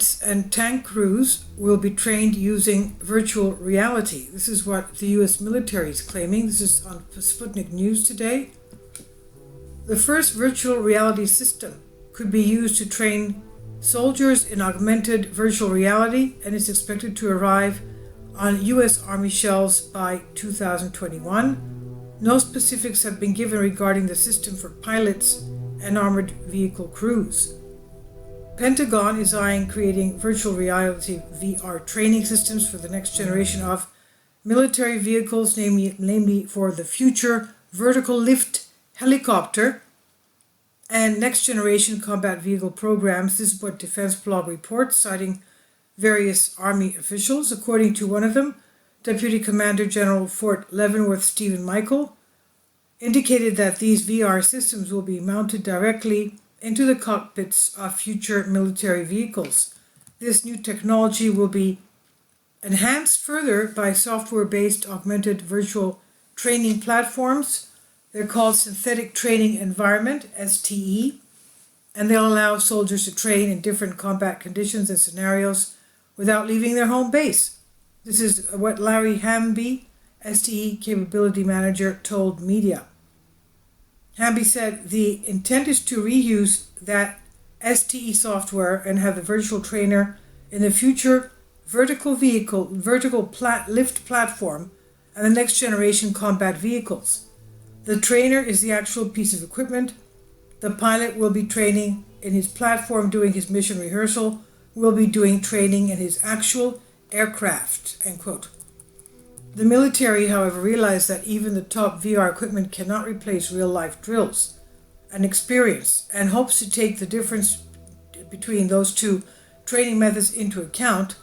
pilots and tank crews will be trained using virtual reality. This is what the US military is claiming. This is on Sputnik News today. The first virtual reality system could be used to train soldiers in augmented virtual reality and is expected to arrive on US Army shelves by 2021. No specifics have been given regarding the system for pilots and armored vehicle crews. Pentagon is eyeing creating virtual reality VR training systems for the next generation of military vehicles, namely for the future vertical lift helicopter and next generation combat vehicle programs. This is what Defense Blog reports, citing various Army officials. According to one of them, Deputy Commander General Fort Leavenworth Stephen Michael indicated that these VR systems will be mounted directly into the cockpits of future military vehicles. This new technology will be enhanced further by software-based augmented virtual training platforms. They're called Synthetic Training Environment, STE, and they'll allow soldiers to train in different combat conditions and scenarios without leaving their home base. This is what Larry Hamby, STE Capability Manager, told media. Hamby said the intent is to reuse that STE software and have the virtual trainer in the future vertical lift platform and the next generation combat vehicles. The trainer is the actual piece of equipment. The pilot will be training in his platform, doing his mission rehearsal, will be doing training in his actual aircraft, end quote. The military, however, realized that even the top VR equipment cannot replace real-life drills and experience, and hopes to take the difference between those two training methods into account.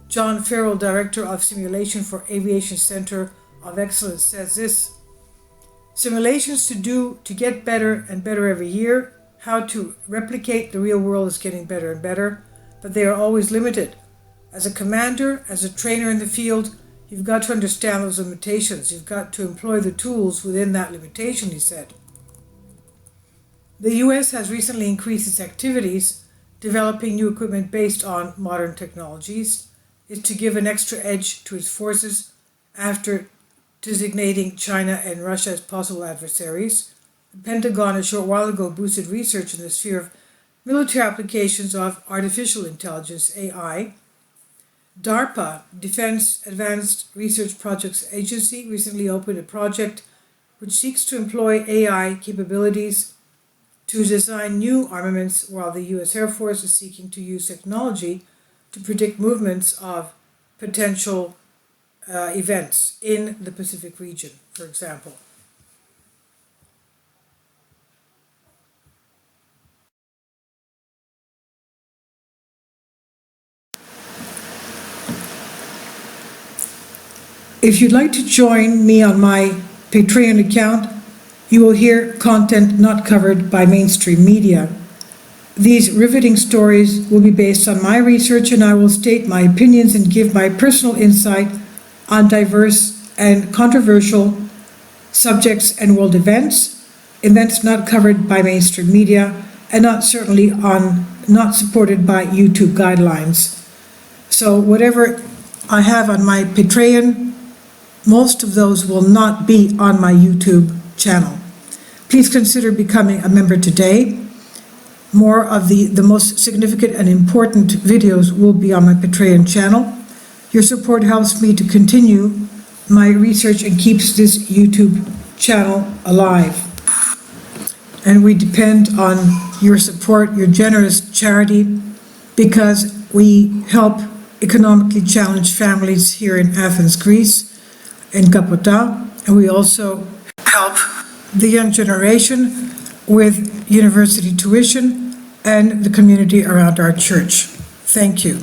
John Farrell, Director of Simulation for Aviation Center of Excellence, says this: simulations to get better and better every year. How to replicate the real world is getting better and better, but they are always limited. As a commander, as a trainer in the field, you've got to understand those limitations. You've got to employ the tools within that limitation, he said. The US has recently increased its activities developing new equipment based on modern technologies. It's to give an extra edge to its forces after designating China and Russia as possible adversaries. The Pentagon a short while ago boosted research in the sphere of military applications of artificial intelligence, AI. DARPA, Defense Advanced Research Projects Agency, recently opened a project which seeks to employ AI capabilities to design new armaments, while the US Air Force is seeking to use technology to predict movements of potential events in the Pacific region, for example. If you'd like to join me on my Patreon account, you will hear content not covered by mainstream media. These riveting stories will be based on my research, and I will state my opinions and give my personal insight on diverse and controversial subjects and world events not covered by mainstream media, and not supported by YouTube guidelines. So whatever I have on my Patreon, most of those will not be on my YouTube channel. Please consider becoming a member today. More of the most significant and important videos will be on my Patreon channel. Your support helps me to continue my research and keeps this YouTube channel alive. And we depend on your support, your generous charity, because we help economically challenged families here in Athens, Greece, in Kapota, and we also help the young generation with university tuition and the community around our church. Thank you.